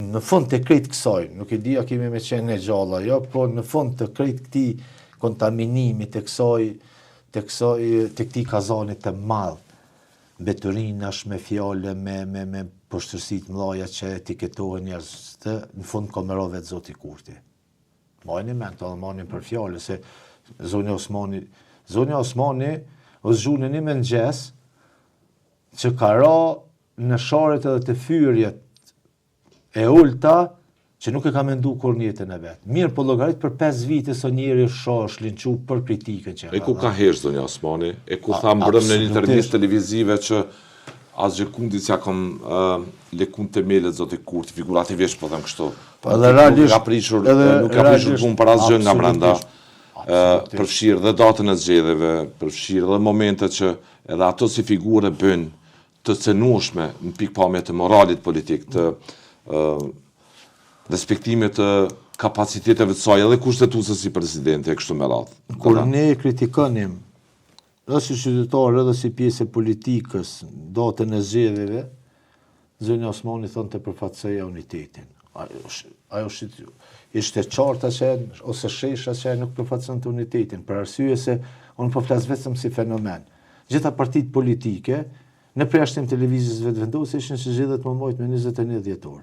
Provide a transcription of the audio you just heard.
në fund të krejt kësaj, nuk e di a kemi me qenë e gjalla, jo, po në fund të krejt këti kontaminimit të këtij kazanit të madh, mbeturinash me fjale, me poshtërsit mëdhaja që etiketohen njerëz, në fund ka më ra vetë Zoti Kurti. Majni me këta dhe majni për fjale, se Zonja Osmani o zhune një mëngjes që ka ra në sharet edhe të fyrjet e ulta që nuk e ka mendu kur njëtën e vetë. Mirë, po llogarit për 5 vite së njeri është linçu për kritikën që e ku ka herë Zonja Osmani, e ku tha mbrëm në një intervistë televizive që asgjë kundit s'ja kam lekun themelet Zoti Kurti, figurativisht po them kështu. Nuk ka prishur punë për asgjë nga brenda. Përfshirë dhe datën e zgjedhjeve, përfshirë dhe momentet që edhe ato si figure bëjnë të cenueshme në pikpamje të moralit politik, të respektimit të kapaciteteve të saj edhe kushtetuese si presidente e kështu me radhë. Kur ne kritikonim edhe si qytetar edhe si pjesë e politikës datën e zgjedhjeve, Zonja Osmani thonte të përfaqësoja unitetin. Ajo ishte qarta që ose shesha që nuk përfaqëson të unitetin, për arsye se unë po flas vetëm si fenomen. Gjitha partitë politike në përjashtim televizijës vetëvendose ishin që zgjedhjet më mbajt me 21 dhjetor.